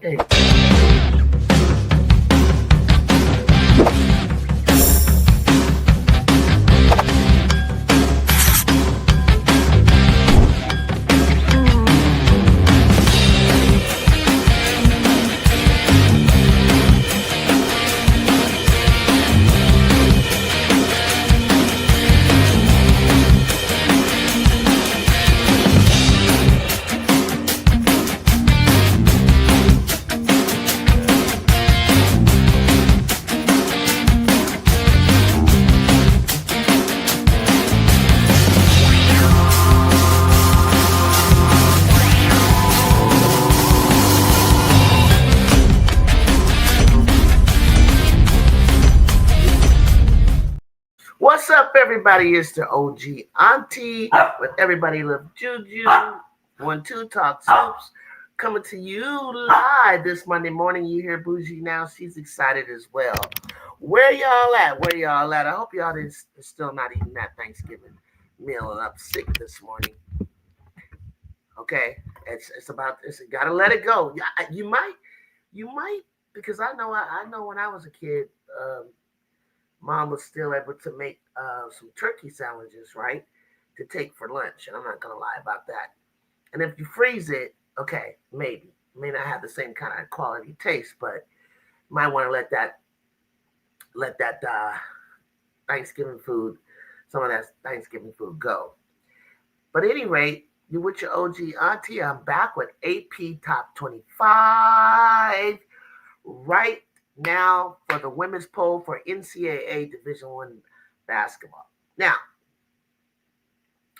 Hey. What's up, everybody? It's the OG Auntie with Everybody Love Juju. 1-2 Talk Soups coming to you live this Monday morning. You hear Bougie now. She's excited as well. Where y'all at? Where y'all at? I hope y'all is still not eating that Thanksgiving meal and up sick this morning. Okay, it's about it's gotta let it go. Yeah, you might because I know when I was a kid. Mom was still able to make some turkey sandwiches, right, to take for lunch. And I'm not gonna lie about that. And if you freeze it, okay, maybe it may not have the same kind of quality taste, but you might want to let that Thanksgiving food, some of that Thanksgiving food go. But at any rate, you with your OG auntie. I'm back with AP Top 25 right now for the women's poll for NCAA Division One basketball. Now,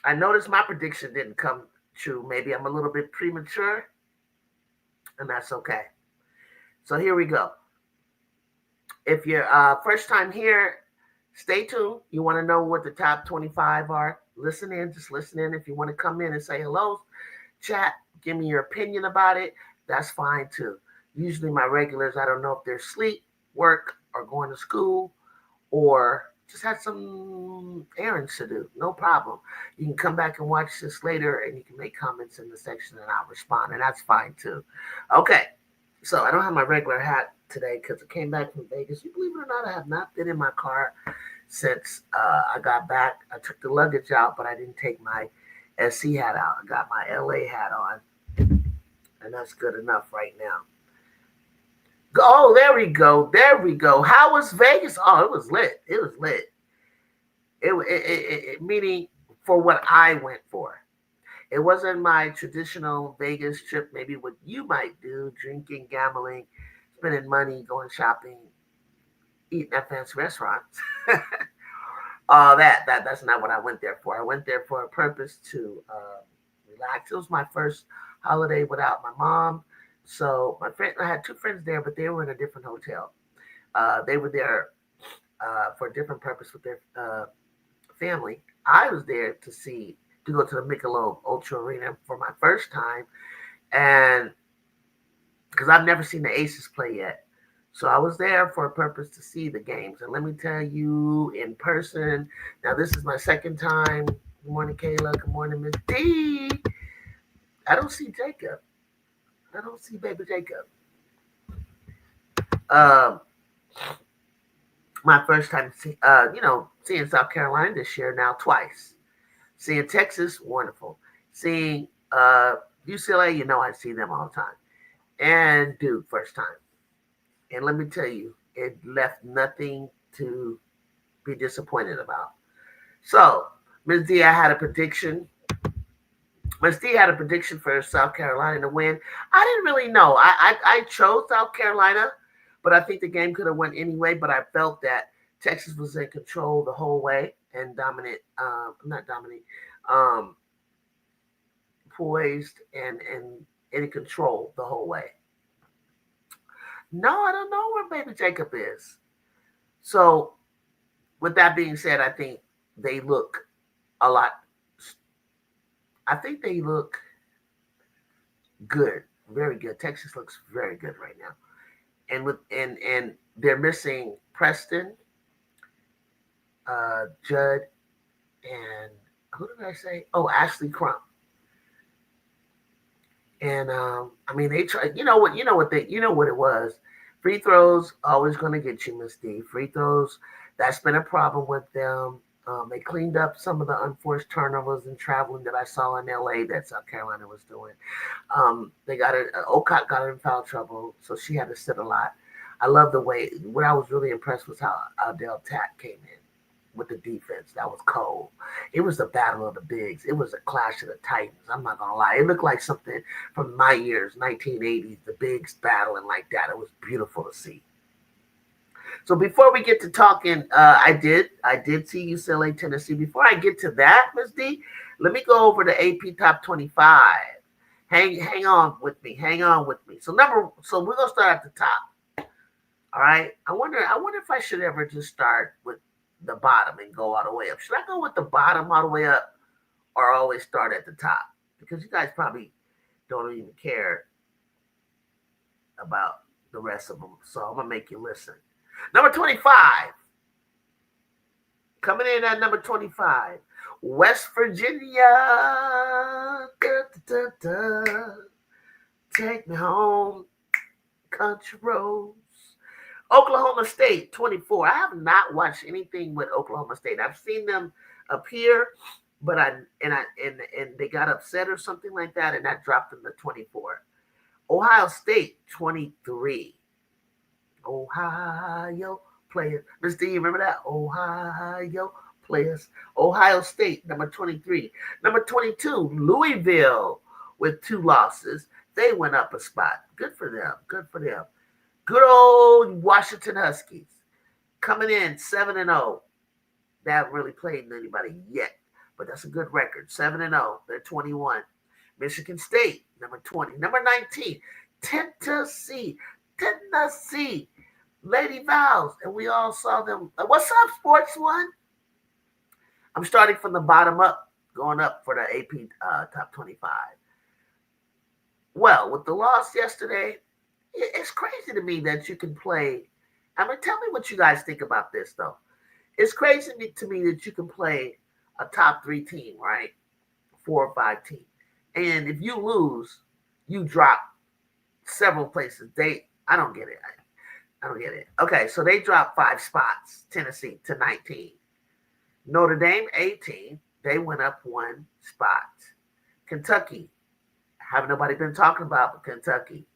I noticed my prediction didn't come true. Maybe I'm a little bit premature, and that's okay. So here we go. If you're first time here, stay tuned. You want to know what the top 25 are? Listen in, just listen in. If you want to come in and say hello, chat, give me your opinion about it, that's fine too. Usually my regulars, I don't know if they're asleep, work, or going to school, or just had some errands to do. No problem. You can come back and watch this later and you can make comments in the section and I'll respond, and that's fine too. Okay, so I don't have my regular hat today because I came back from Vegas. You believe it or not, I have not been in my car since I got back. I took the luggage out, but I didn't take my SC hat out. I got my LA hat on, and that's good enough right now. Oh, there we go. There we go. How was Vegas? Oh, it was lit. It was lit. Meaning for what I went for. It wasn't my traditional Vegas trip, maybe what you might do, drinking, gambling, spending money, going shopping, eating at fancy restaurants. All that's not what I went there for. I went there for a purpose to relax. It was my first holiday without my mom. So my friend, I had two friends there, but they were in a different hotel. They were there for a different purpose with their family. I was there to go to the Michelob Ultra Arena for my first time, and because I've never seen the Aces play yet. So I was there for a purpose to see the games. And let me tell you, in person, now this is my second time. Good morning, Kayla. Good morning, Miss D. I don't see Jacob. I don't see baby Jacob. Um, my first time, seeing South Carolina this year now twice. Seeing Texas, wonderful. Seeing UCLA, I see them all the time. And Duke, first time. And let me tell you, it left nothing to be disappointed about. So, Ms. D, I had a prediction. Ms. D had a prediction for South Carolina to win. I didn't really know. I chose South Carolina, but I think the game could have went anyway. But I felt that Texas was in control the whole way and dominant, not dominant, um, poised and in control the whole way. No, I don't know where baby Jacob is. So, with that being said, I think they look a lot. I think they look good, very good. Texas looks very good right now, and they're missing Preston, Judd, and who did I say? Oh, Ashley Crump. And I mean, they tried. You know what it was. Free throws always going to get you, Miss D. Free throws. That's been a problem with them. They cleaned up some of the unforced turnovers and traveling that I saw in LA that South Carolina was doing. They got it. Ocott got her in foul trouble, so she had to sit a lot. I love the way. What I was really impressed was how Adele Tack came in with the defense. That was cold. It was the battle of the bigs. It was a clash of the titans. I'm not gonna lie. It looked like something from my years, 1980s. The bigs battling like that. It was beautiful to see. So before we get to talking, I did see UCLA, Tennessee. Before I get to that, Miss D, let me go over the AP Top 25. Hang on with me. Hang on with me. So we're gonna start at the top. All right. I wonder if I should ever just start with the bottom and go all the way up. Should I go with the bottom all the way up, or always start at the top? Because you guys probably don't even care about the rest of them. So I'm gonna make you listen. Number 25. Coming in at number 25, West Virginia. Da, da, da, da. Take me home, country roads. Oklahoma State, 24. I have not watched anything with Oklahoma State. I've seen them appear, but they got upset or something like that, and that dropped them to 24. Ohio State, 23. Ohio players. Mr. D, you remember that? Ohio players. Ohio State, number 23. Number 22, Louisville with 2 losses. They went up a spot. Good for them. Good for them. Good old Washington Huskies coming in 7-0. They haven't really played anybody yet, but that's a good record. 7-0. They're 21. Michigan State, number 20. Number 19, Tennessee. Tennessee. Lady Vows. And we all saw them. What's up, Sports One? I'm starting from the bottom up, going up for the AP Top 25. Well, with the loss yesterday, it's crazy to me that you can play. I mean, tell me what you guys think about this, though. It's crazy to me that you can play a top 3 team, right? 4 or 5 team. And if you lose, you drop several places. I don't get it. I don't get it. Okay, so they dropped 5 spots, Tennessee to 19. Notre Dame, 18. They went up 1 spot. Kentucky, haven't nobody been talking about Kentucky.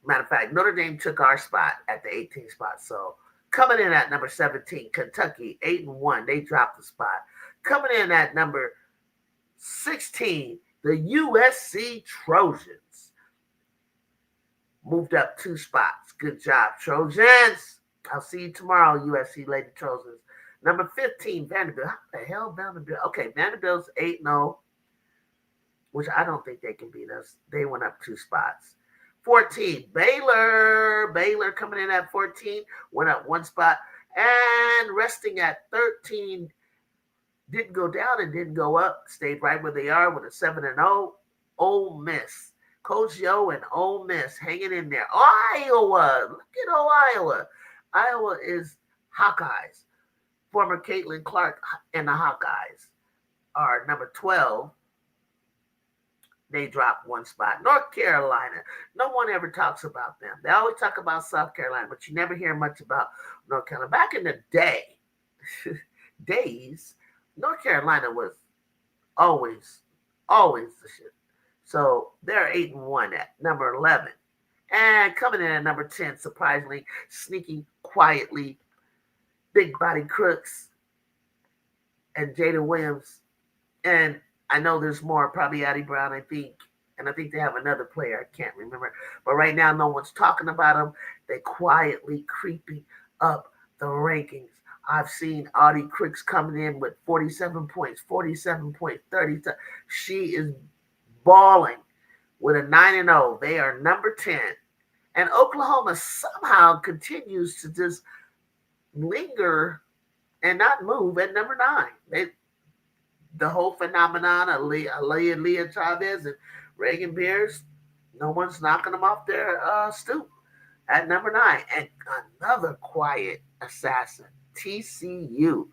Matter of fact, Notre Dame took our spot at the 18th spot. So coming in at number 17, Kentucky, 8-1. They dropped the spot. Coming in at number 16, the USC Trojans moved up 2 spots. Good job, Trojans. I'll see you tomorrow, USC Lady Trojans. Number 15, Vanderbilt. How the hell Vanderbilt? Okay, Vanderbilt's 8-0, which I don't think they can beat us. They went up 2 spots. 14, Baylor. Baylor coming in at 14, went up 1 spot. And resting at 13, didn't go down and didn't go up. Stayed right where they are with a 7-0. Ole Miss. Coach Yo and Ole Miss hanging in there. Iowa. Look at Iowa. Iowa is Hawkeyes. Former Caitlin Clark and the Hawkeyes are number 12. They dropped 1 spot. North Carolina. No one ever talks about them. They always talk about South Carolina, but you never hear much about North Carolina. Back in the days, North Carolina was always the shit. So they're 8-1 at number 11. And coming in at number 10, surprisingly, sneaking quietly, big body crooks and Jada Williams. And I know there's more, probably Addie Brown, I think. And I think they have another player. I can't remember. But right now, no one's talking about them. They're quietly creeping up the rankings. I've seen Audie Crooks coming in with 47 points, 47 points, 30. She is balling with a 9-0. They are number 10. And Oklahoma somehow continues to just linger and not move at number 9. The whole phenomenon of Leah Chavez and Reagan Beers, no one's knocking them off their stoop at number 9. And another quiet assassin, TCU.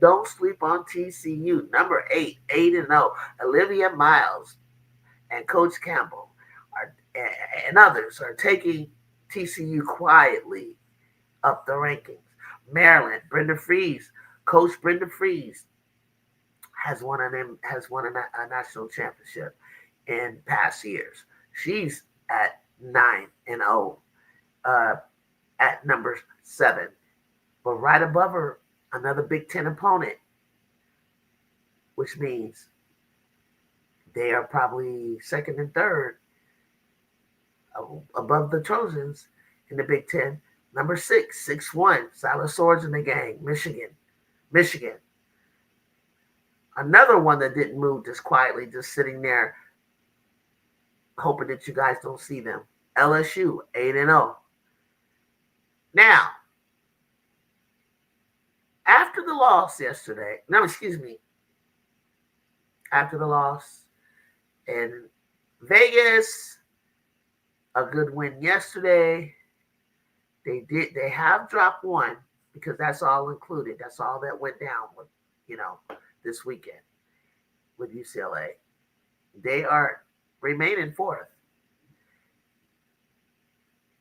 Don't sleep on TCU. Number 8, 8-0. Olivia Miles and Coach Campbell and others are taking TCU quietly up the rankings. Maryland, Brenda Freeze, Coach Brenda Freeze has won a national championship in past years. She's at 9-0, uh, at number 7. But right above her, another Big Ten opponent, which means they are probably second and third above the Trojans in the Big Ten. Number 6, 6-1, Silent Swords in the gang, Michigan. Michigan. Another one that didn't move, just quietly, just sitting there, hoping that you guys don't see them. LSU, 8-0. Now, after the loss yesterday, no, excuse me, after the loss in Vegas, a good win yesterday. They have dropped one because that's all included. That's all that went down with, this weekend with UCLA. They are remaining 4th.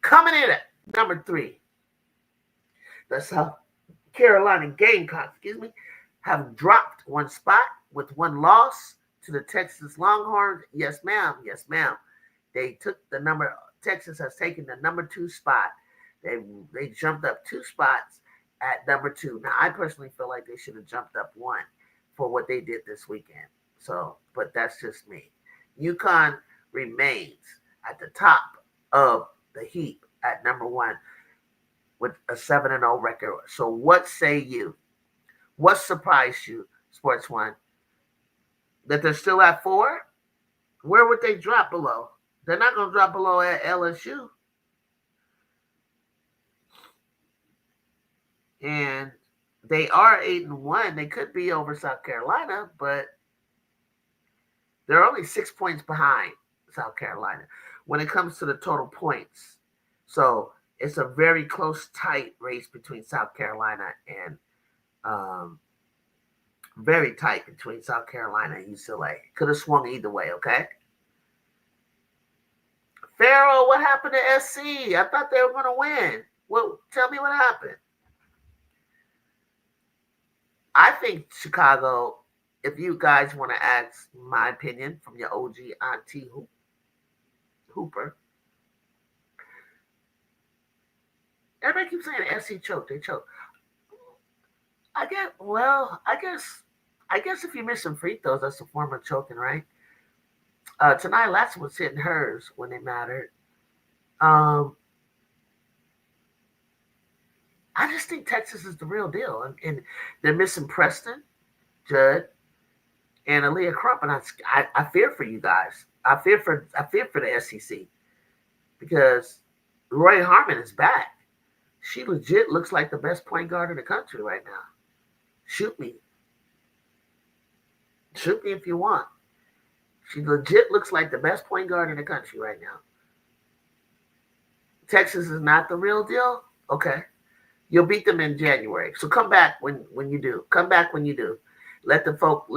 Coming in at number 3, the South Carolina Gamecocks, have dropped one spot with one loss to the Texas Longhorns. Yes, ma'am. Yes, ma'am. Texas has taken the number 2 spot. They jumped up 2 spots at number 2. Now, I personally feel like they should have jumped up 1 for what they did this weekend. So, but that's just me. UConn remains at the top of the heap at number 1 with a 7-0 record. So what say you? What surprised you, Sports One? That they're still at 4? Where would they drop below? They're not going to drop below at LSU. And they are 8-1. They could be over South Carolina, but they're only 6 points behind South Carolina when it comes to the total points. So it's a very close, tight race between South Carolina and very tight between South Carolina and UCLA. Could have swung either way, okay? Farrell, what happened to SC? I thought they were going to win. Well, tell me what happened. I think Chicago, if you guys want to ask my opinion from your OG Auntie Hooper, everybody keeps saying SC choked. They choked. I guess if you're missing free throws, that's a form of choking, right? Tonight, Latson was hitting hers when it mattered. I just think Texas is the real deal, and they're missing Preston, Judd, and Aaliyah Crump, and I fear for you guys. I fear for the SEC because Roy Harmon is back. She legit looks like the best point guard in the country right now. Shoot me if you want. She legit looks like the best point guard in the country right now. Texas is not the real deal? Okay. You'll beat them in January. So come back when you do. Come back when you do. Let the folk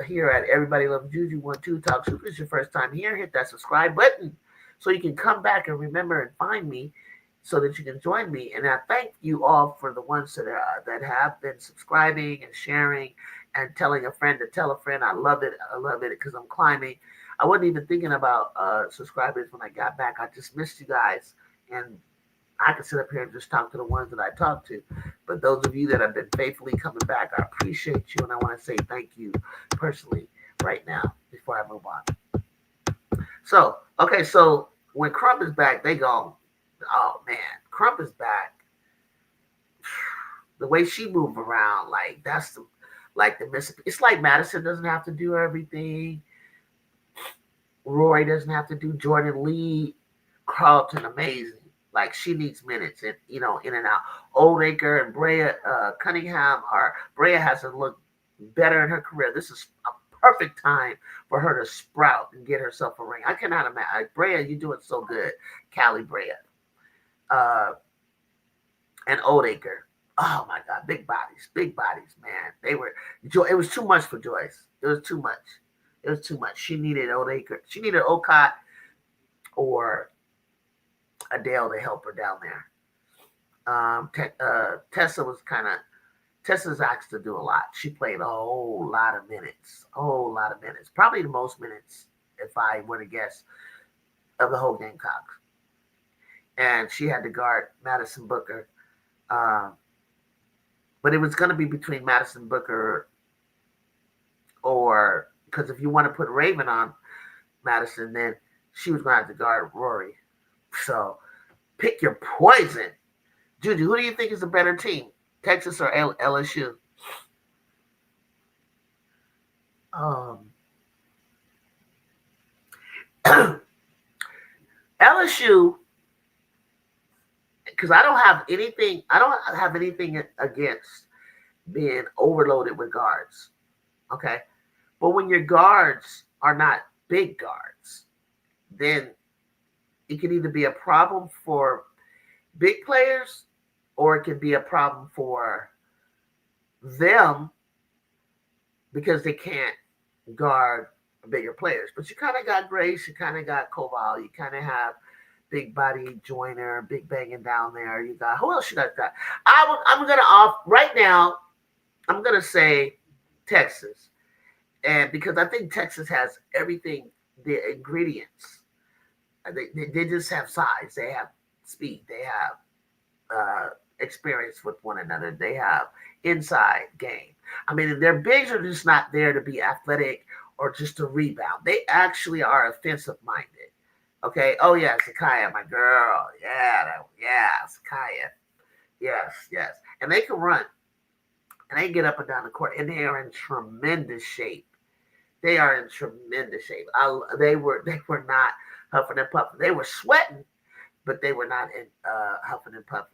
here at Everybody Loves Juju 12 Talk Super. If it's your first time here, hit that subscribe button so you can come back and remember and find me so that you can join me. And I thank you all for the ones that have been subscribing and sharing and telling a friend to tell a friend. I love it. I love it because I'm climbing. I wasn't even thinking about subscribers when I got back. I just missed you guys. And I can sit up here and just talk to the ones that I talk to. But those of you that have been faithfully coming back, I appreciate you. And I want to say thank you personally right now before I move on. So when Crump is back, they go, oh, man, Crump is back. The way she moved around, that's the Mississippi. It's like Madison doesn't have to do everything. Roy doesn't have to do Jordan Lee. Carlton, amazing. She needs minutes and, in and out. Oldacre and Brea Cunningham Brea hasn't looked better in her career. This is a perfect time for her to sprout and get herself a ring. I cannot imagine. Brea, you're doing so good. Callie Brea. And Oldacre. Oh my God, big bodies, man. They were It was too much for Joyce. It was too much. It was too much. She needed Odaker. She needed Ocott or Adele to help her down there. Tessa was kind of Tessa's asked to do a lot. She played a whole lot of minutes, a whole lot of minutes, probably the most minutes, if I were to guess, of the whole Gamecocks. And she had to guard Madison Booker. Um, but it was going to be between Madison Booker or because if you want to put Raven on Madison, then she was going to have to guard Rory. So pick your poison. Juju, who do you think is a better team, Texas or LSU? Um, LSU, because I don't have anything. I don't have anything against being overloaded with guards. Okay, but when your guards are not big guards, then it can either be a problem for big players or it can be a problem for them because they can't guard bigger players. But you kind of got Grace, you kind of got Koval, you kind of have big body Joyner, big banging down there. You got who else you got? I'm gonna off right now. I'm gonna say Texas, and because I think Texas has everything, the ingredients. They just have size. They have speed. They have experience with one another. They have inside game. I mean, their bigs are just not there to be athletic or just to rebound. They actually are offensive minded. Okay. Oh yeah, Sakaya, my girl. Yeah, Sakaya. Yes, yes. And they can run and they get up and down the court, and they are in tremendous shape. They are in tremendous shape. They were not huffing and puffing. They were sweating, but they were not in huffing and puffing.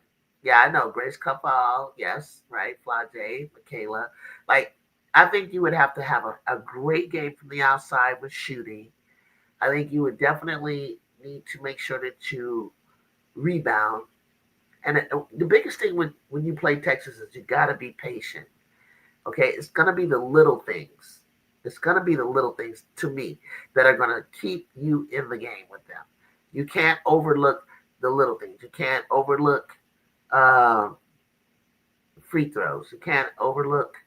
Yeah, I know. Grace Cuffall, yes, right. Flage, Michaela. Like, I think you would have to have a great game from the outside with shooting. I think you would definitely need to make sure that you rebound. And the biggest thing when you play Texas is you got to be patient. Okay, it's gonna be the little things. It's gonna be the little things to me that are gonna keep you in the game with them. You can't overlook the little things. You can't overlook um, free throws. You can't overlook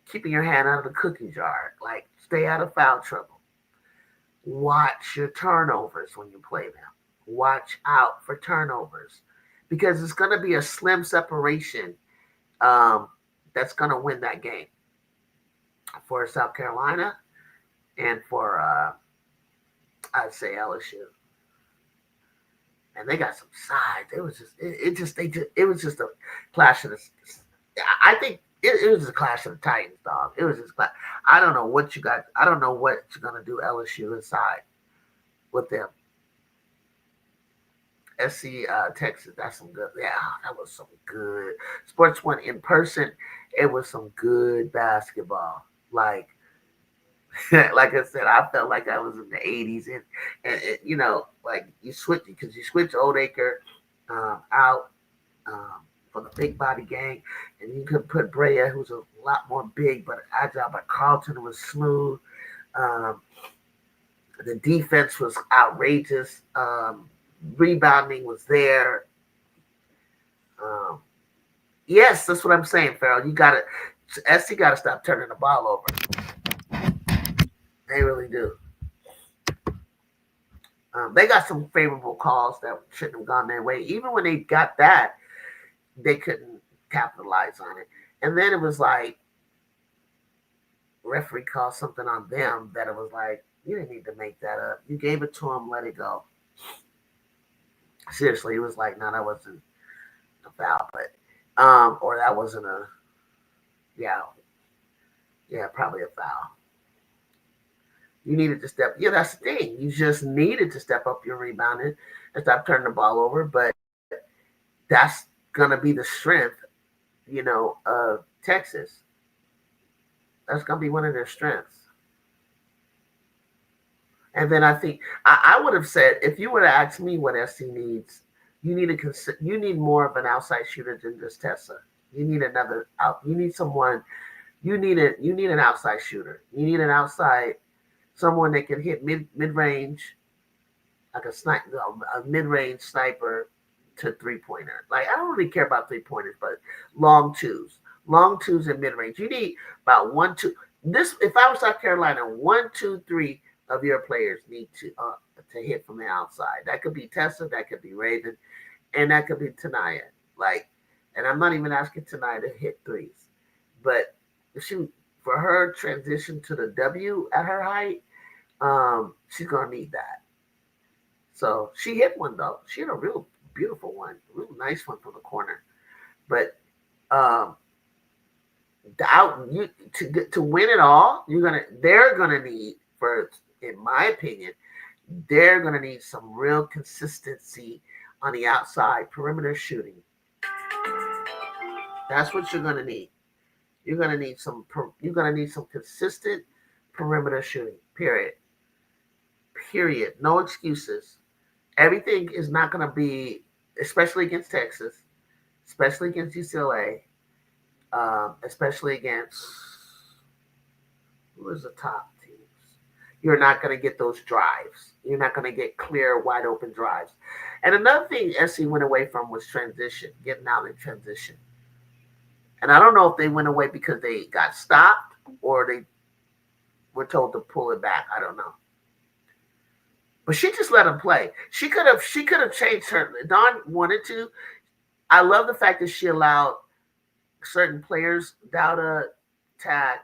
keeping your hand out of the cookie jar. Like stay out of foul trouble. Watch your turnovers when you play them. Watch out for turnovers because it's gonna be a slim separation um, that's gonna win that game for South Carolina and for I'd say LSU. And they got some size. It was just it just they just it was just a clash of the. I think it was a clash of the Titans, dog. It was just I don't know what you got. I don't know what you're gonna do LSU inside with them. SC Texas, that's some good. Yeah, that was some good. Sports One in person. It was some good basketball. Like I said, I felt like I was in the '80s, and like you switch Oldacre out for the big body gang, and you could put Brea, who's a lot more big but agile, but Carlton was smooth. Um, the defense was outrageous. Rebounding was there. Um, yes, that's what I'm saying, Farrell. You got to SC got to stop turning the ball over. They really do. They got some favorable calls that shouldn't have gone their way. Even when they got that, they couldn't capitalize on it. And then it was like referee called something on them that it was like you didn't need to make that up. You gave it to them, let it go. Seriously, it was like no, that wasn't a foul, but or that wasn't a yeah, yeah, probably a foul. You needed to step. Yeah, that's the thing. You just needed to step up your rebounding and stop turning the ball over. But that's gonna be the strength, of Texas. That's gonna be one of their strengths. And then I think I would have said if you would have asked me what SC needs You need more of an outside shooter than just Tessa. You need another out. You need someone. You need an outside shooter. You need an outside someone that can hit mid range, like a mid range sniper to 3-pointer. Like I don't really care about 3-pointers, but long twos and mid range. You need about 1, 2. This if I was South Carolina, 1, 2, 3 of your players need to hit from the outside. That could be Tessa, that could be Raven, and that could be Tanaya. Like, and I'm not even asking Tanaya to hit threes, but if she for her transition to the W at her height, she's gonna need that. So she hit one though. She hit a real beautiful one, real nice one from the corner. But um, the out you to win it all, they're gonna need for in my opinion, they're gonna need some real consistency on the outside perimeter shooting. That's what you're gonna need. You're gonna need some. You're gonna need some consistent perimeter shooting. Period. Period. No excuses. Everything is not gonna be, especially against Texas, especially against UCLA, especially against who is the top teams. You're not gonna get those drives. You're not gonna get clear, wide open drives. And another thing SC went away from was transition, getting out in transition. And I don't know if they went away because they got stopped or they were told to pull it back. I don't know. But she just let him play. She could have changed her. Dawn wanted to. I love the fact that she allowed certain players, Dowda, Tad,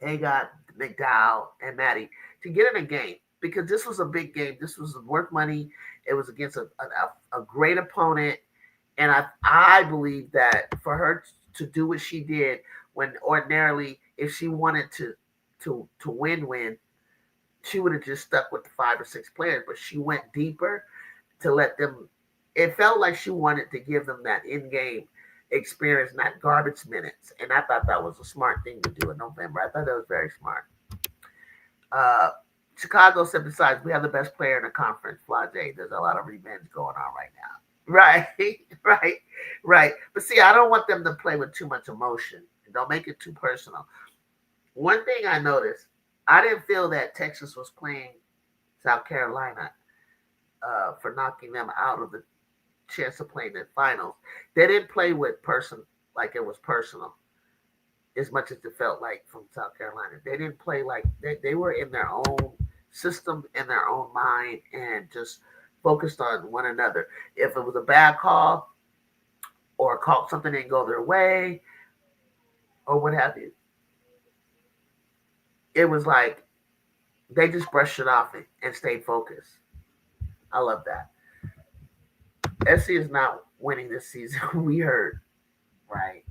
Agot, McDowell, and Maddie, to get in a game because this was a big game. This was worth money. It was against a great opponent. And I believe that for her to do what she did when ordinarily, if she wanted to win, she would have just stuck with the 5 or 6 players. But she went deeper to let them. It felt like she wanted to give them that in-game experience, not garbage minutes. And I thought that was a smart thing to do in November. I thought that was very smart. Chicago said, besides, we have the best player in the conference, Flage. There's a lot of revenge going on right now. Right. But see, I don't want them to play with too much emotion. Don't make it too personal. One thing I noticed, I didn't feel that Texas was playing South Carolina for knocking them out of the chance of playing the finals. They didn't play with like it was personal as much as it felt like from South Carolina. They didn't play like they were in their own system, in their own mind, and just focused on one another. If it was a bad call or something didn't go their way or what have you, it was like they just brushed it off and stayed focused. I love that. SC is not winning this season. We heard, right?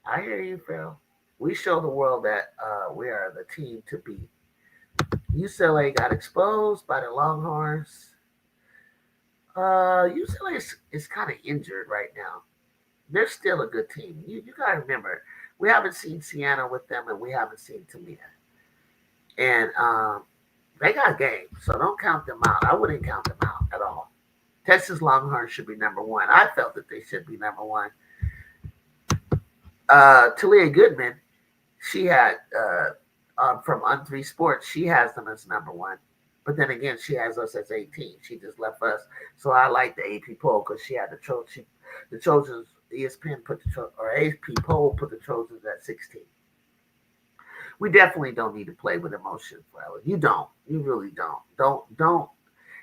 I hear you, Phil. We show the world that we are the team to beat. UCLA got exposed by the Longhorns. UCLA is kind of injured right now. They're still a good team. You got to remember, we haven't seen Sienna with them, and we haven't seen Tamia. And they got game, so don't count them out. I wouldn't count them out at all. Texas Longhorns should be number one. I felt that they should be number one. Talia Goodman, she had from On3 Sports, she has them as number one. But then again, she has us as 18. She just left us. So I like the AP poll because she had the Trojans, ESPN or AP poll put the Trojans at 16. We definitely don't need to play with emotion, Flower. You don't. You really don't. Don't.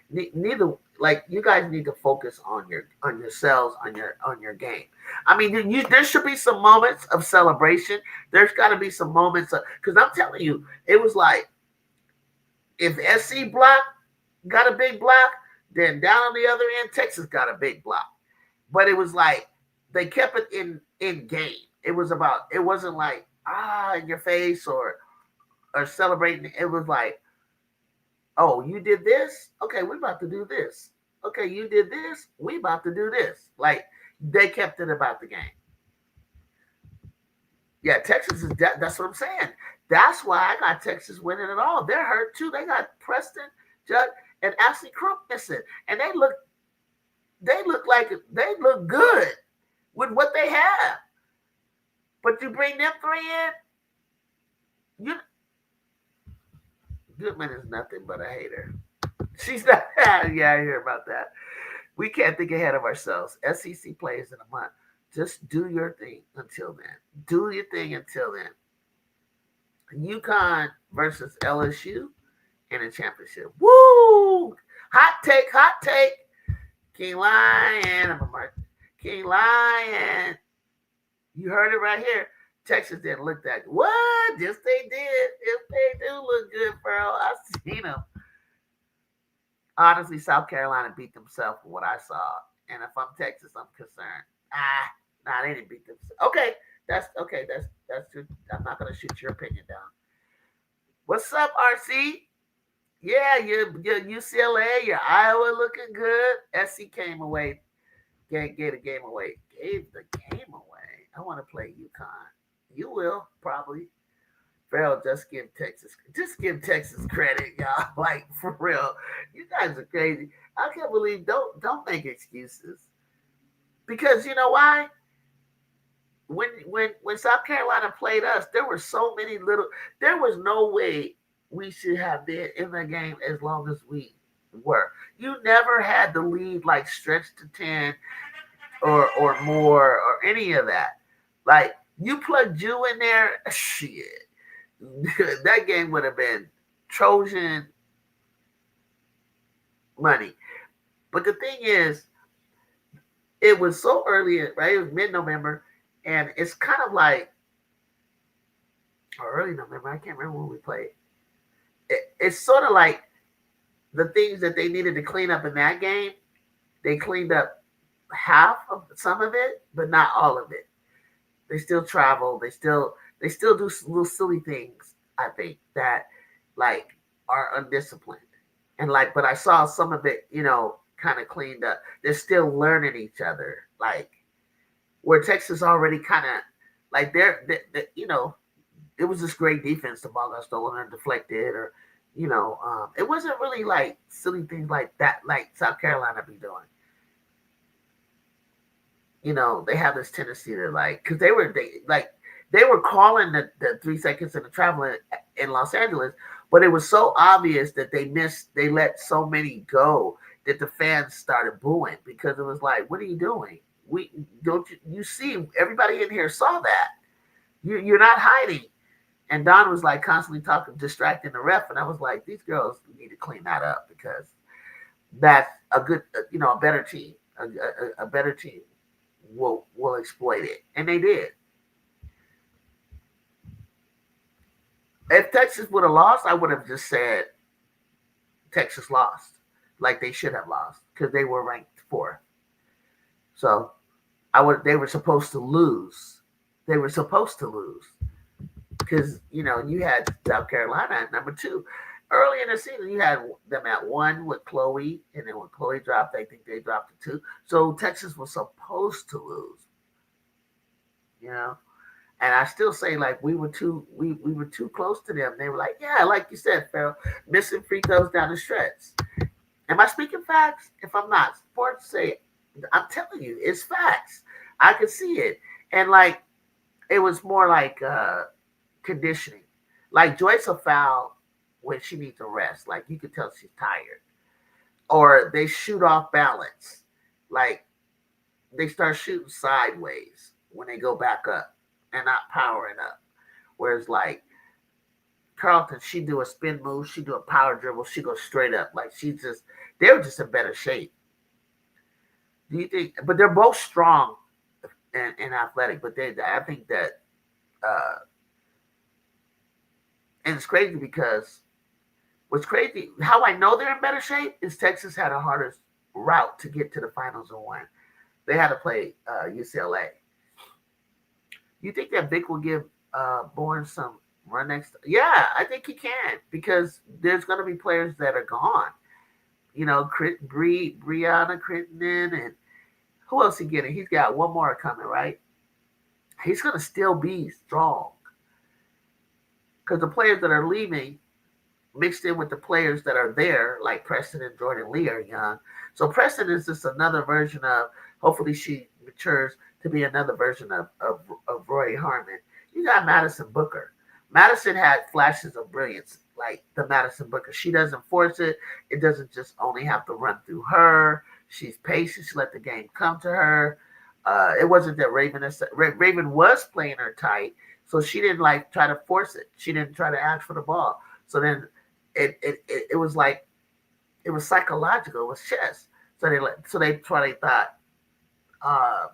Neither. Like, you guys need to focus on yourselves, on your game. I mean, there should be some moments of celebration. There's got to be some moments because I'm telling you, it was like if SC block got a big block, then down on the other end, Texas got a big block. But it was like they kept it in game. It wasn't like in your face or celebrating. It was like, oh, you did this? Okay, we're about to do this. Okay, you did this? We about to do this. Like, they kept it about the game. Yeah, Texas is that's what I'm saying. That's why I got Texas winning it all. They're hurt too. They got Preston, Judd, and Ashley Crump missing. And they look They look good with what they have. But you bring them three in, you Goodman is nothing but a hater. She's not. Yeah, I hear about that. We can't think ahead of ourselves. SEC plays in a month. Just do your thing until then. Do your thing until then. UConn versus LSU in a championship. Woo! Hot take, hot take. King Lion. I'm a mark. King Lion. You heard it right here. Texas didn't look that good. What? Yes, they did. Yes, they do look good, bro. I've seen them. Honestly, South Carolina beat themselves for what I saw. And if I'm Texas, I'm concerned. They didn't beat themselves. Okay, that's okay. That's true. I'm not gonna shoot your opinion down. What's up, RC? Yeah, your UCLA, your Iowa looking good. SC came away, gave the game away. Gave the game away. I want to play UConn. You will probably. Farrell, just give Texas credit, y'all. Like for real, you guys are crazy. I can't believe don't make excuses because you know why? When South Carolina played us, there were so many little. There was no way we should have been in the game as long as we were. You never had the lead like stretched to 10 or more or any of that. Like you plugged you in there, shit. That game would have been Trojan money. But the thing is, it was so early, right? It was mid-November, and it's kind of like, or early November. I can't remember when we played. It's sort of like the things that they needed to clean up in that game. They cleaned up half of some of it, but not all of it. They still travel. They still do little silly things. I think that like are undisciplined and like, but I saw some of it, kind of cleaned up. They're still learning each other, like where Texas already kind of like it was this great defense. The ball got stolen or deflected, or it wasn't really like silly things like that, like South Carolina be doing. They have this tendency to like, because they were calling the 3 seconds in the travel in Los Angeles, but it was so obvious that they let so many go that the fans started booing because it was like, what are you doing? We don't you see everybody in here saw that. You're not hiding. And Don was like constantly talking, distracting the ref, and I was like, these girls need to clean that up because that's a good, a better team, a better team will exploit it, and they did. If Texas would have lost, I would have just said Texas lost, like they should have lost because they were ranked 4th. So they were supposed to lose. They were supposed to lose because you had South Carolina at number 2. Early in the season, you had them at 1 with Chloe, and then when Chloe dropped, I think they dropped to 2. So Texas was supposed to lose, And I still say like we were too close to them. They were like, yeah, like you said, Farrell, missing free throws down the stretch. Am I speaking facts? If I'm not, sports say it. I'm telling you, it's facts. I could see it, and like it was more like conditioning. Like Joyce will foul when she needs a rest. Like you could tell she's tired, or they shoot off balance. Like they start shooting sideways when they go back up and not powering up. Whereas like Carlton, she do a spin move, she do a power dribble, she goes straight up. Like they were just in better shape. Do you think? But they're both strong and athletic. But I think that, and it's crazy because what's crazy, how I know they're in better shape is Texas had a harder route to get to the finals and win. They had to play UCLA. You think that Vic will give Bourne some run next? Yeah, I think he can because there's going to be players that are gone. Brianna Crittenden, and who else he getting? He's got one more coming, right? He's going to still be strong because the players that are leaving mixed in with the players that are there, like Preston and Jordan Lee are young. So Preston is just another version of, hopefully she matures to be another version of Roy Harmon. You got Madison Booker. Madison had flashes of brilliance, like the Madison Booker. She doesn't force it. It doesn't just only have to run through her. She's patient. She let the game come to her. It wasn't that Raven was playing her tight, so she didn't like try to force it. She didn't try to ask for the ball. So then it was like it was psychological. It was chess. So they thought, uh,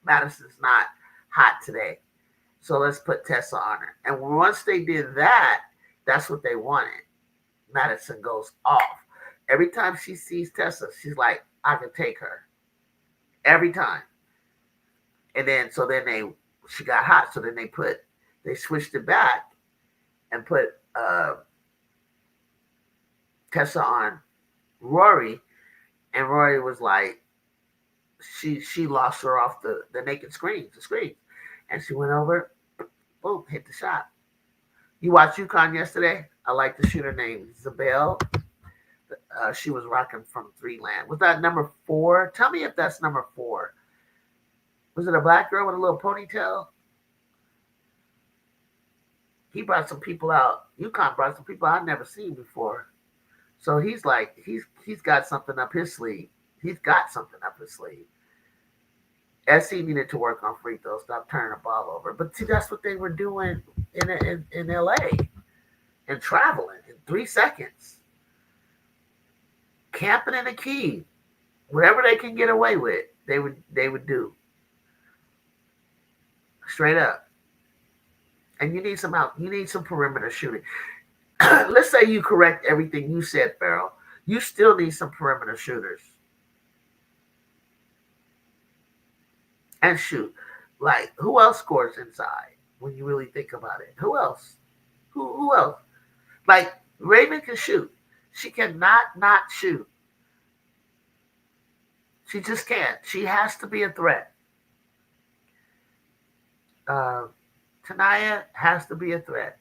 Madison's not hot today, so let's put Tessa on her. And once they did that, that's what they wanted. Madison goes off. Every time she sees Tessa, she's like, I can take her. Every time. And then she got hot. So then they switched it back and put Tessa on Rory. And Rory was like, she lost her off the naked screen. And she went over, boom, hit the shot. You watched UConn yesterday? I like the shooter named Zabel. She was rocking from Three-Land. Was that number 4? Tell me if that's number 4. Was it a black girl with a little ponytail? He brought some people out. UConn brought some people I've never seen before. So he's like, he's got something up his sleeve. He's got something up his sleeve. SC needed to work on free throws, stop turning the ball over. But see, that's what they were doing in LA and traveling in 3 seconds. Camping in the key. Whatever they can get away with, they would do. Straight up. And you need some perimeter shooting. Let's say you correct everything you said, Farrell. You still need some perimeter shooters. And shoot. Like, who else scores inside when you really think about it? Who else? Who else? Like, Raven can shoot. She cannot not shoot. She just can't. She has to be a threat. Tanaya has to be a threat.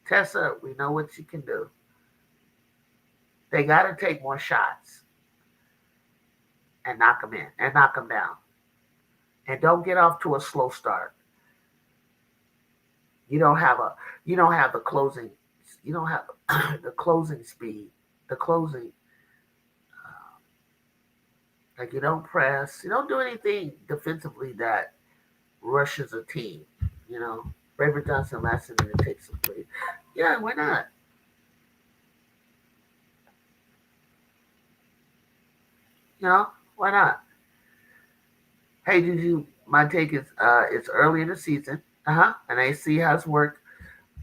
Tessa, we know what she can do. They got to take more shots and knock them in and knock them down. And don't get off to a slow start. You don't have the closing. You don't have the closing speed. The closing. Like you don't press. You don't do anything defensively that rushes a team. Raven Johnson last season to take some plays. Yeah, why not? Why not? Hey, Juju, my take is it's early in the season. And I see how it's worked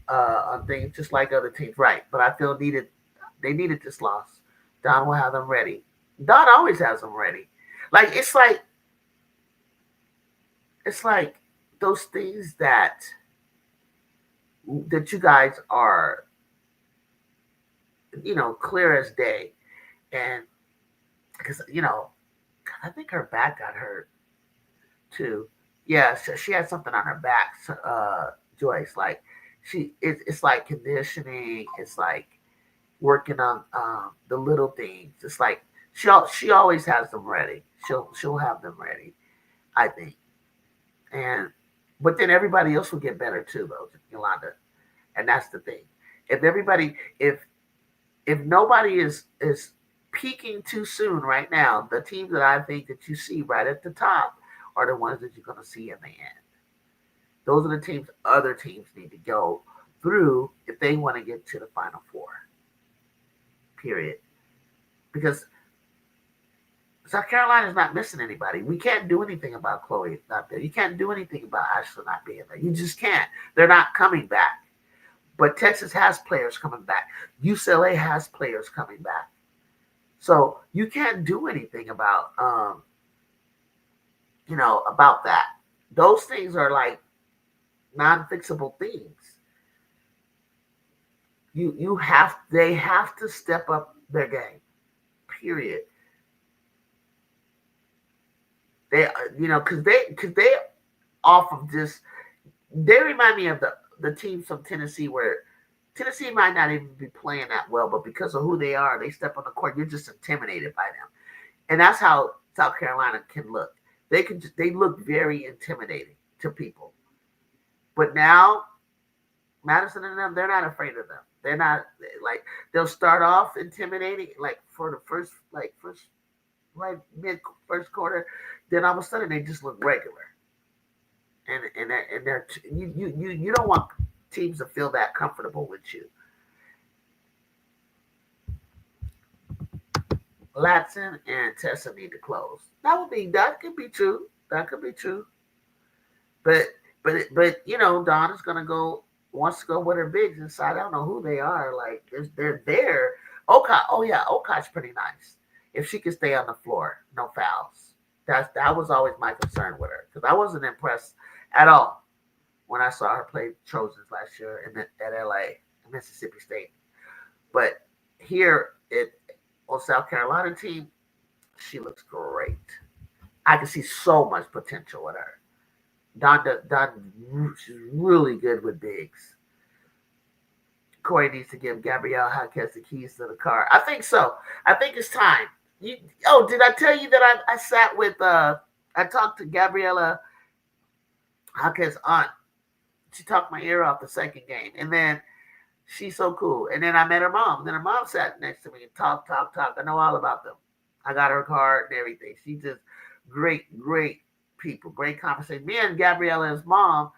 on things just like other teams. Right. But I feel they needed this loss. Don will have them ready. Don always has them ready. It's like those things that you guys are, clear as day. And because, I think her back got hurt too. Yeah, she had something on her back, Joyce. Like it's like conditioning. It's like working on the little things. It's like she always has them ready. She'll have them ready, I think. But then everybody else will get better too, though, Yolanda. And that's the thing. If nobody is peaking too soon right now, the teams that I think that you see right at the top are the ones that you're going to see in the end. Those are the teams other teams need to go through if they want to get to the Final Four. Period. Because South Carolina is not missing anybody. We can't do anything about Chloe not there. You can't do anything about Ashley not being there. You just can't. They're not coming back. But Texas has players coming back. UCLA has players coming back. So you can't do anything about about that. Those things are like non-fixable things. They have to step up their game. Period. They because they off of this, they remind me of the teams from Tennessee where Tennessee might not even be playing that well, but because of who they are, they step on the court, you're just intimidated by them. And that's how South Carolina can look. They look very intimidating to people. But now Madison and them, they're not afraid of them. They're not like they'll start off intimidating, like for the first like mid first quarter, then all of a sudden they just look regular, and they're you don't want teams to feel that comfortable with you. Latson and Tessa need to close. That could be true. That could be true. But Dawn is gonna go wants to go with her bigs inside. I don't know who they are. Like they're there. Oka, oh yeah, Oka's pretty nice. If she can stay on the floor, no fouls. That was always my concern with her because I wasn't impressed at all when I saw her play Trojans last year at LA, Mississippi State. But here on South Carolina team, she looks great. I can see so much potential with her. Don, she's really good with bigs. Corey needs to give Gabrielle Jaquez the keys to the car. I think so. I think it's time. Did I tell you that I sat with I talked to Gabriella Jaquez's aunt. She talked my ear off the second game, and then she's so cool. And then I met her mom. And then her mom sat next to me and talk. I know all about them. I got her card and everything. She's just great people, great conversation. Me and Gabriella's mom,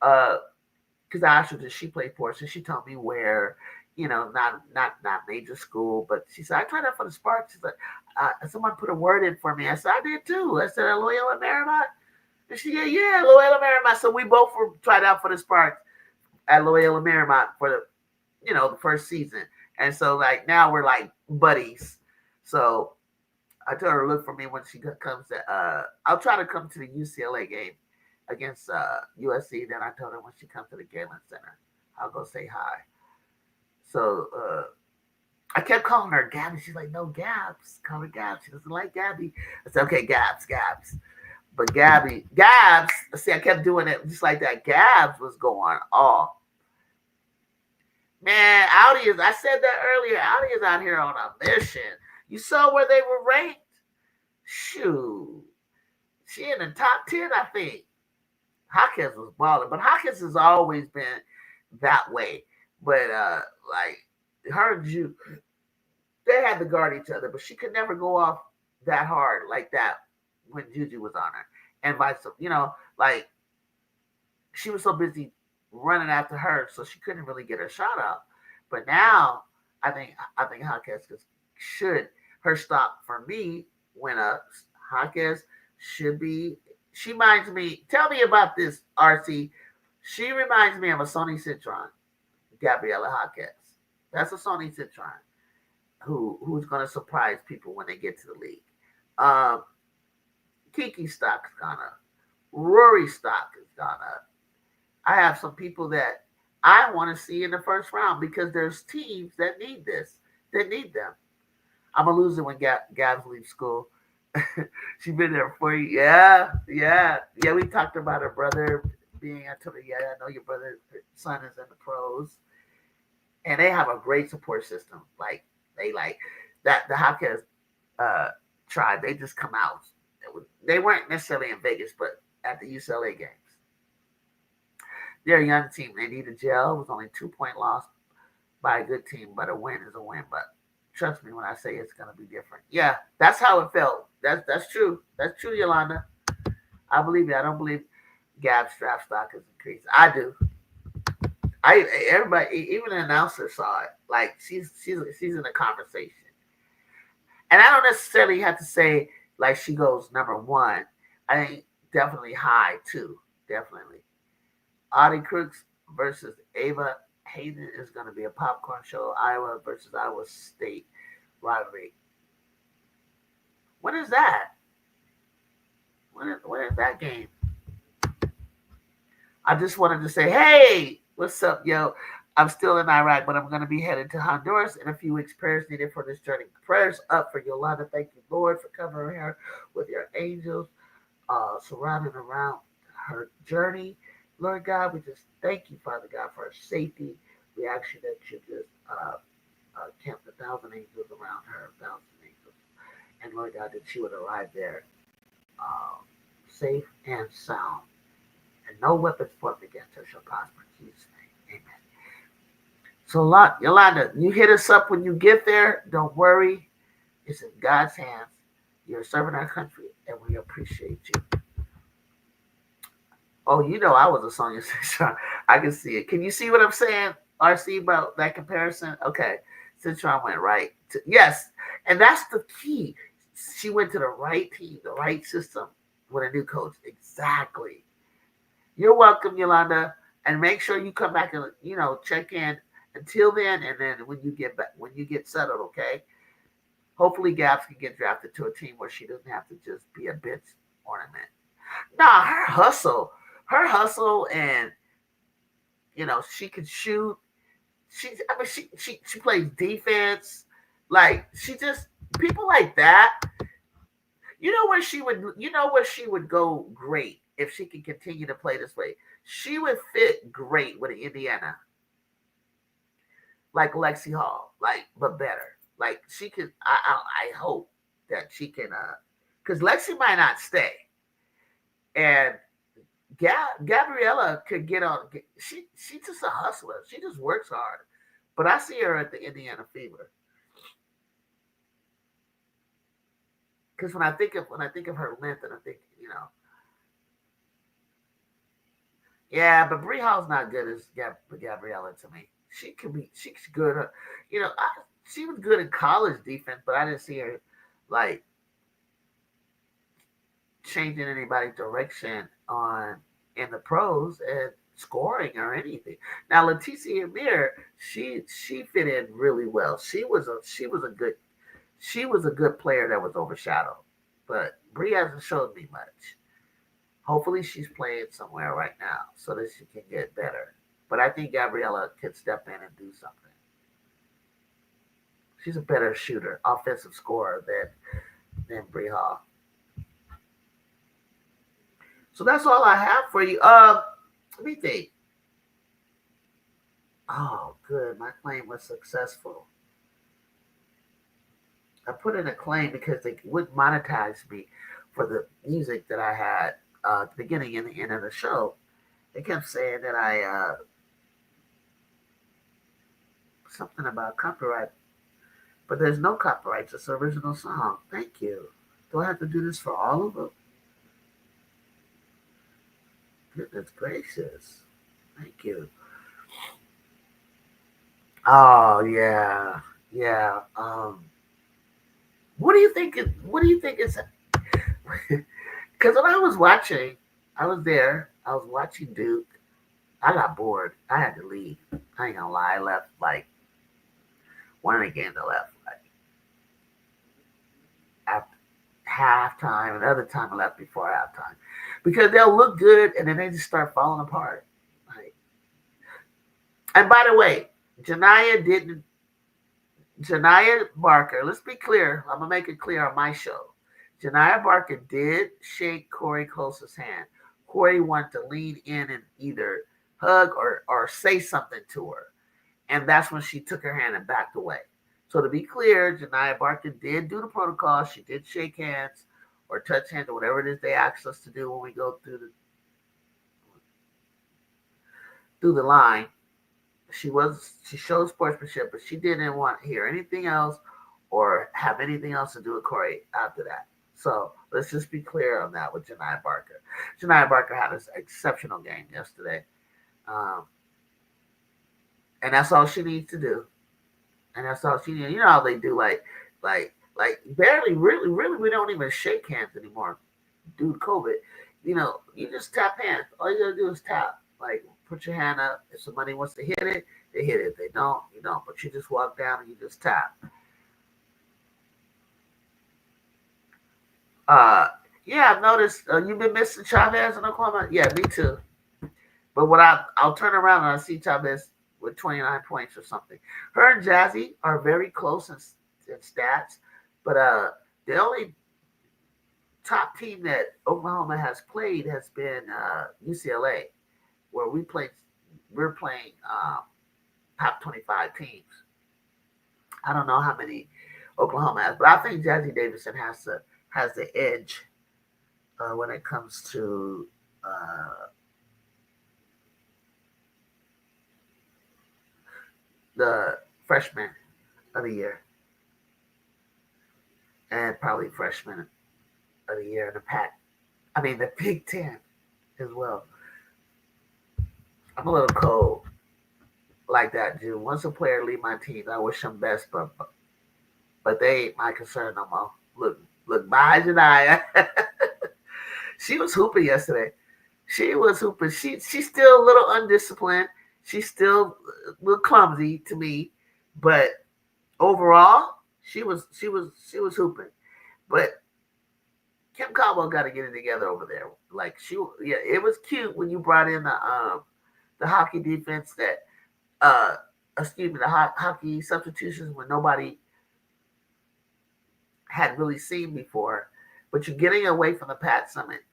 because I asked her did she play sports, and she told me where, not major school, but she said I tried out for the Sparks. She's like, someone put a word in for me. I said I did too. I said Loyola Marymount, and she said yeah, Loyola Marymount. So we both were tried out for the Sparks at Loyola Marymount for the first season, and so like now we're like buddies. So I told her to look for me when she comes to. I'll try to come to the UCLA game against USC. Then I told her when she comes to the Galen Center, I'll go say hi. So I kept calling her Gabby. She's like, no, Gabs. Call her Gabs. She doesn't like Gabby. I said, okay, Gabs. But Gabs. See, I kept doing it just like that. Gabs was going off. Man, Audi is. I said that earlier. Audi is out here on a mission. You saw where they were ranked? Shoot. She in the top 10, I think. Hawkins was balling, but Hawkins has always been that way. But like her and Juju, they had to guard each other, but she could never go off that hard like that when Juju was on her. And vice versa, like she was so busy running after her, so she couldn't really get her shot out. But now I think Hawkins should her stop for me when Hawkins should be. She reminds me. Tell me about this, RC. She reminds me of a Sony Citron, Gabriella Hawkins. That's a Sony Citron who's going to surprise people when they get to the league. Kiki stock's gone up. Rory stock has gone up. I have some people that I want to see in the first round because there's teams that need this, that need them. I'm a loser when Gabs leaves school. She's been there for you. Yeah. We talked about her brother being. I told her, yeah, I know your son is in the pros, and they have a great support system. Like they like that. The Hawkins tribe. They just come out. They weren't necessarily in Vegas, but at the UCLA games. They're a young team. They need a gel. It was only 2-point loss by a good team, but a win is a win. But trust me when I say it's going to be different. Yeah, that's how it felt. That's true. That's true, Yolanda. I believe it. I don't believe Gab's draft stock has increased. I do. Everybody, even the announcer saw it. Like she's in a conversation, and I don't necessarily have to say like she goes number one. I think definitely high too. Definitely. Audie Crooks versus Ava Hayden is going to be a popcorn show. Iowa versus Iowa State rivalry. When is that? When is that game? I just wanted to say, hey, what's up, yo? I'm still in Iraq, but I'm going to be headed to Honduras in a few weeks. Prayers needed for this journey. Prayers up for Yolanda. Thank you, Lord, for covering her with your angels, surrounding around her journey. Lord God, we just thank you, Father God, for her safety. We ask you that you just camp 1,000 angels around her, 1,000 angels. And Lord God, that she would arrive there uh, safe and sound. And no weapons formed against her shall prosper. In Jesus' name, amen. So, Yolanda, you hit us up when you get there. Don't worry. It's in God's hands. You're serving our country, and we appreciate you. Oh, you know I was a song Citron. I can see it. Can you see what I'm saying, RC, about that comparison? Okay. Citron went right. Yes. And that's the key. She went to the right team, the right system with a new coach. Exactly. You're welcome, Yolanda. And make sure you come back and, check in until then. And then when you get back, when you get settled, okay? Hopefully Gabs can get drafted to a team where she doesn't have to just be a bench ornament. Nah, her hustle, and she can shoot. She plays defense. Like she just people like that. You know where she would go great if she can continue to play this way. She would fit great with Indiana, like Lexi Hall, but better. Like she could. I hope that she can. Because Lexi might not stay, and Gabriella could get on. She's just a hustler. She just works hard. But I see her at the Indiana Fever. Because when I think of her length, and I think yeah, but Bree Hall's not good as Gabriella to me. She's good. She was good in college defense, but I didn't see her like changing anybody's direction on in the pros and scoring or anything. Now Leticia Amir, she fit in really well. She was a good player that was overshadowed. But Bree hasn't showed me much. Hopefully she's playing somewhere right now so that she can get better. But I think Gabriella can step in and do something. She's a better shooter, offensive scorer than Bree Hall. So that's all I have for you. Let me think. Oh, good. My claim was successful. I put in a claim because they wouldn't monetize me for the music that I had at the beginning and the end of the show. They kept saying that I something about copyright, but there's no copyrights. It's an original song. Thank you. Do I have to do this for all of them? Goodness gracious. Thank you. Oh yeah, yeah. What do you think? What do you think is? Because when I was watching, I was there. I was watching Duke. I got bored. I had to leave. I ain't gonna lie. I left like one of the games. I left like after halftime. Another time I left before halftime because they'll look good and then they just start falling apart. Like, and by the way, Janiyah didn't. Janiyah Barker. Let's be clear. I'm gonna make it clear on my show. Janiyah Barker did shake Corey Close's hand. Corey wanted to lean in and either hug or say something to her. And that's when she took her hand and backed away. So to be clear, Janiyah Barker did do the protocol. She did shake hands or touch hands or whatever it is they ask us to do when we go through the line. She showed sportsmanship, but she didn't want to hear anything else or have anything else to do with Corey after that. So let's just be clear on that with Janiyah Barker. Janiyah Barker had an exceptional game yesterday. And that's all she needs to do. And that's all she needs. You know how they do like barely, really, really, we don't even shake hands anymore due to COVID. You just tap hands. All you gotta do is tap. Like put your hand up. If somebody wants to hit it, they hit it. If they don't, you don't. But you just walk down and you just tap. Yeah, I've noticed you've been missing Chavez in Oklahoma. Yeah, me too. But I'll turn around and I see Chavez with 29 points or something. Her and Jazzy are very close in stats, but the only top team that Oklahoma has played has been UCLA, where we're playing top 25 teams. I don't know how many Oklahoma has, but I think Jazzy Davidson has the edge when it comes to the freshman of the year and probably freshman of the year in the pack. I mean the Big Ten as well. I'm a little cold like that, dude. Once a player leave my team, I wish them best, but they ain't my concern no more. Look, by Janaya. She was hooping yesterday. She was hooping. She's still a little undisciplined. She's still a little clumsy to me, but overall, she was hooping. But Kim Caldwell got to get it together over there. Like yeah, it was cute when you brought in the hockey defense that excuse me, the hockey substitutions when nobody had really seen before. But you're getting away from the Pat Summitt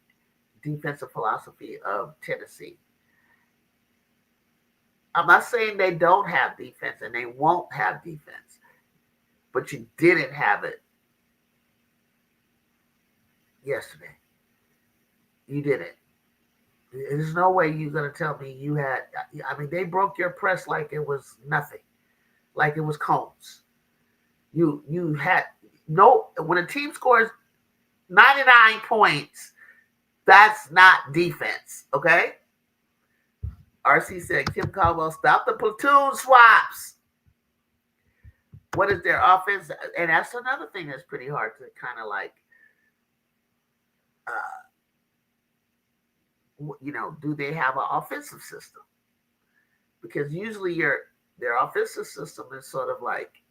defensive philosophy of Tennessee. I'm not saying they don't have defense and they won't have defense, but you didn't have it yesterday. You didn't. There's no way you're going to tell me you had. I mean, they broke your press like it was nothing, like it was cones. You had no. When a team scores 99 points, that's not defense, okay? RC said Kim Caldwell stop the platoon swaps. What is their offense? And that's another thing that's pretty hard to kind of like, do they have an offensive system? Because usually their offensive system is sort of like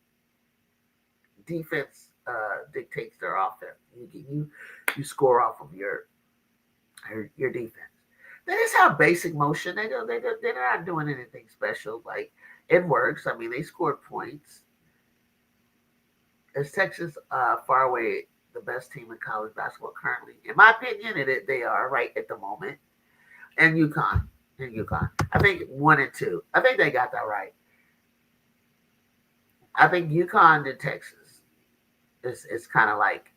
defense dictates their offense. You score off of your defense. They just have basic motion. They're not doing anything special. Like it works. I mean, they scored points. Is Texas far away the best team in college basketball currently? In my opinion, they are right at the moment. And UConn. I think 1 and 2. I think they got that right. I think UConn and Texas is kind of like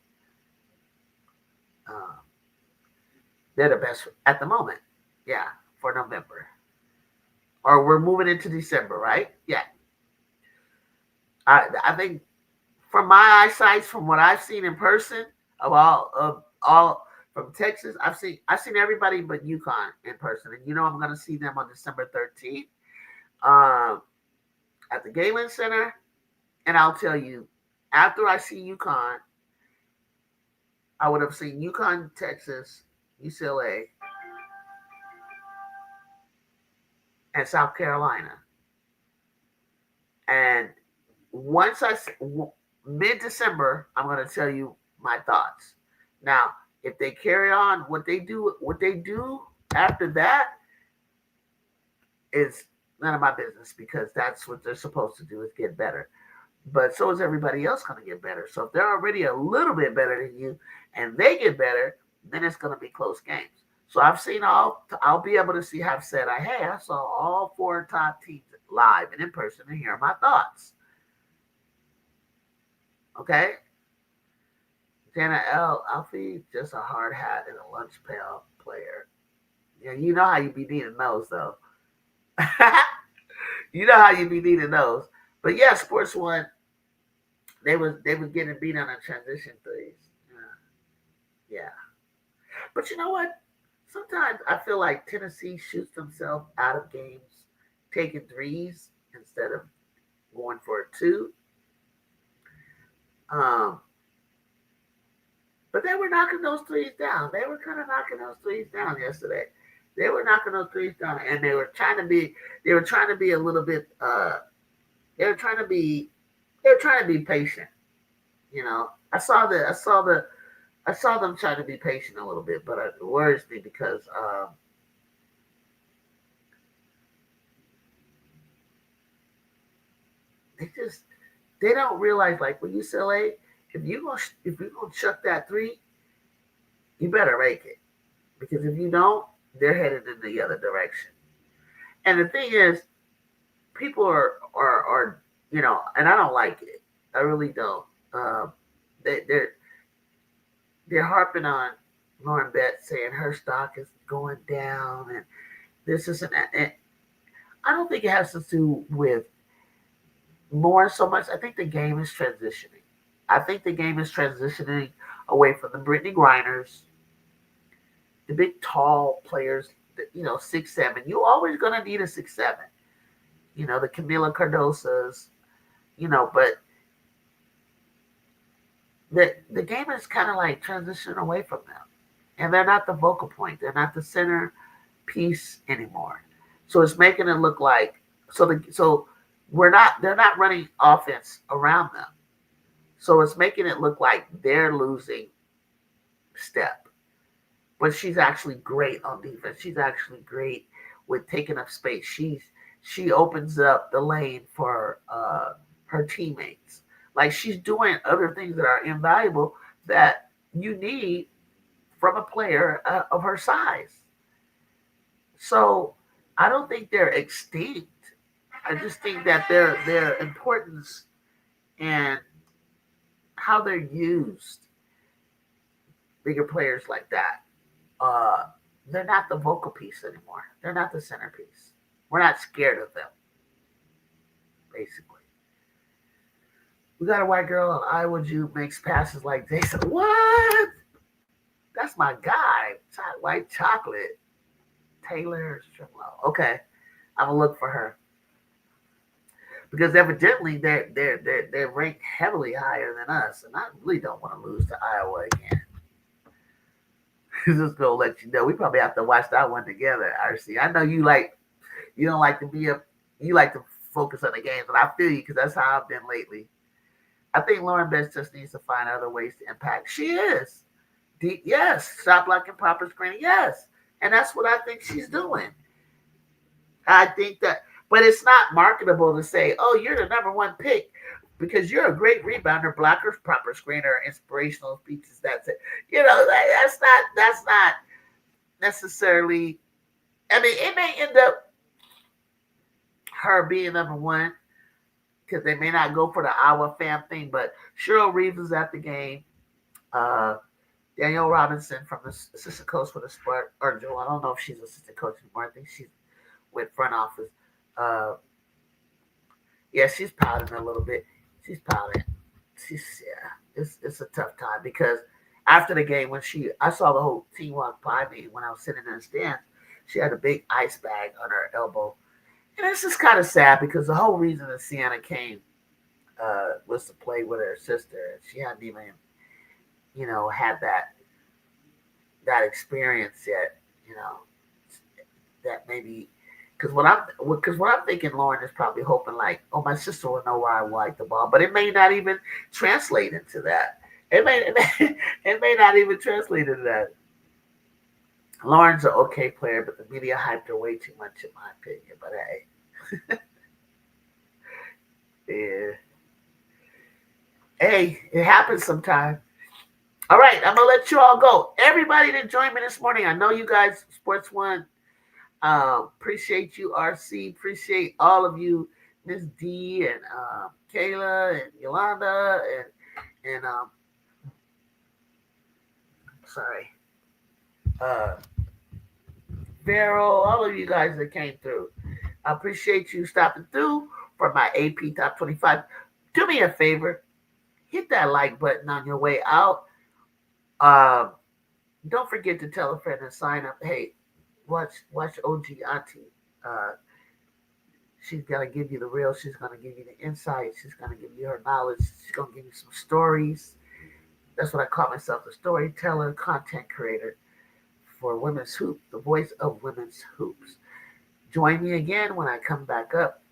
they're the best at the moment. Yeah, for November. Or we're moving into December, right? Yeah. I think from my eyesight, from what I've seen in person of all from Texas, I've seen everybody but UConn in person, and I'm going to see them on December 13th at the Galen Center. And I'll tell you, after I see UConn, I would have seen UConn, Texas, UCLA, and South Carolina. And once mid-December, I'm going to tell you my thoughts. Now, if they carry on what they do after that is none of my business, because that's what they're supposed to do, is get better. But so is everybody else going to get better. So if they're already a little bit better than you and they get better, then it's going to be close games. So I'll be able to have said, hey, I saw all 4 top teams live and in person, and here are my thoughts. Okay? Dana L. Alfie, just a hard hat and a lunch pail player. Yeah, you know how you be needing those, though. You know how you be needing those. But yeah, Sports One, they was getting beat on a transition threes. Yeah. But you know what? Sometimes I feel like Tennessee shoots themselves out of games taking threes instead of going for a 2. But they were knocking those threes down. They were kind of knocking those threes down yesterday. They were knocking those threes down, and they were trying to be a little bit. They were trying to be patient. I saw them trying to be patient a little bit, but it worries me because they don't realize, like with UCLA, if you're gonna chuck that 3, you better make it, because if you don't, they're headed in the other direction. And the thing is, people are and I don't like it. I really don't. Um, they're harping on Lauren Betts saying her stock is going down and this isn't that. And I don't think it has to do with more so much. I think the game is transitioning. I think the game is transitioning away from the Brittany Griners, the big tall players, 6'7". You're always gonna need a 6'7". The Camila Cardosas, but the game is kind of like transitioning away from them, and they're not the vocal point. They're not the center piece anymore. So it's making it look like so we're not. They're not running offense around them. So it's making it look like they're losing step. But she's actually great on defense. She's actually great with taking up space. She opens up the lane for her teammates. Like she's doing other things that are invaluable that you need from a player of her size. So I don't think they're extinct. I just think that their importance and how they're used, bigger players like that, uh, they're not the vocal piece anymore. They're not the centerpiece. We're not scared of them, basically. We got a white girl on Iowa Jew makes passes like Jason. What? That's my guy. White chocolate. Taylor Strimlow. Okay. I'm gonna look for her. Because evidently they're ranked heavily higher than us. And I really don't want to lose to Iowa again. Just gonna let you know. We probably have to watch that one together, RC. I know you don't like to be up you like to focus on the games, and I feel you because that's how I've been lately. I think Lauren Betts just needs to find other ways to impact. She is. Yes. Stop blocking, proper screening. Yes. And that's what I think she's doing. I think that, but it's not marketable to say, oh, you're the number one pick because you're a great rebounder, blocker, proper screener, inspirational speeches. That's it. That's not necessarily, I mean, it may end up her being number one because they may not go for the Iowa fam thing, but Cheryl Reeves is at the game. Danielle Robinson from the assistant coach for the Sport, or Joe, I don't know if she's assistant coach anymore. I think she's with front office. Yeah, she's pouting a little bit. She's pouting. It's a tough time because after the game I saw the whole team walk by me when I was sitting in the stands. She had a big ice bag on her elbow, and it's just kind of sad because the whole reason that Sienna came was to play with her sister. She hadn't even had that experience yet. That maybe. Because what I'm thinking, Lauren is probably hoping like, oh, my sister will know where I like the ball, but it may not even translate into that. It may not even translate into that. Lauren's an okay player, but the media hyped her way too much, in my opinion. But hey, yeah, hey, it happens sometimes. All right, I'm gonna let you all go. Everybody that joined me this morning, I know you guys, Sports One. Appreciate you, RC. Appreciate all of you, Miss D and Kayla and Yolanda and sorry, Vero, all of you guys that came through. I appreciate you stopping through for my AP Top 25. Do me a favor, hit that like button on your way out. Don't forget to tell a friend and sign up. Hey, watch OG Auntie. She's gonna give you the real. She's gonna give you the insight. She's gonna give you her knowledge. She's gonna give you some stories. That's what I call myself, a storyteller, content creator for Women's Hoop, the voice of Women's Hoops. Join me again when I come back up.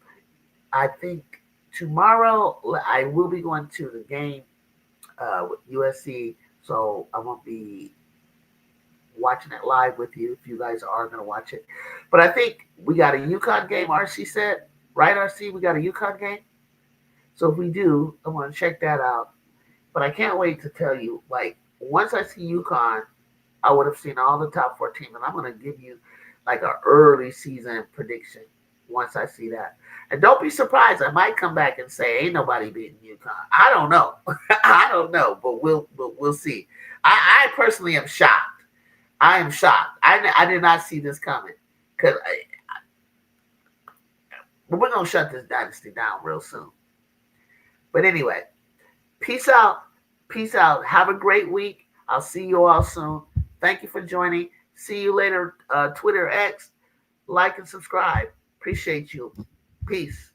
I think tomorrow I will be going to the game with USC, so I won't be watching it live with you if you guys are going to watch it. But I think we got a UConn game, RC said. Right, RC? We got a UConn game? So if we do, I'm going to check that out. But I can't wait to tell you, like, once I see UConn, I would have seen all the top 4 teams, and I'm going to give you, like, an early season prediction once I see that. And don't be surprised. I might come back and say, "Ain't nobody beating UConn." I don't know. I don't know, but we'll see. I personally am shocked. I am shocked. I did not see this coming. But we're gonna shut this dynasty down real soon. But anyway, peace out. Peace out. Have a great week. I'll see you all soon. Thank you for joining. See you later. Twitter X. Like and subscribe. Appreciate you. Peace.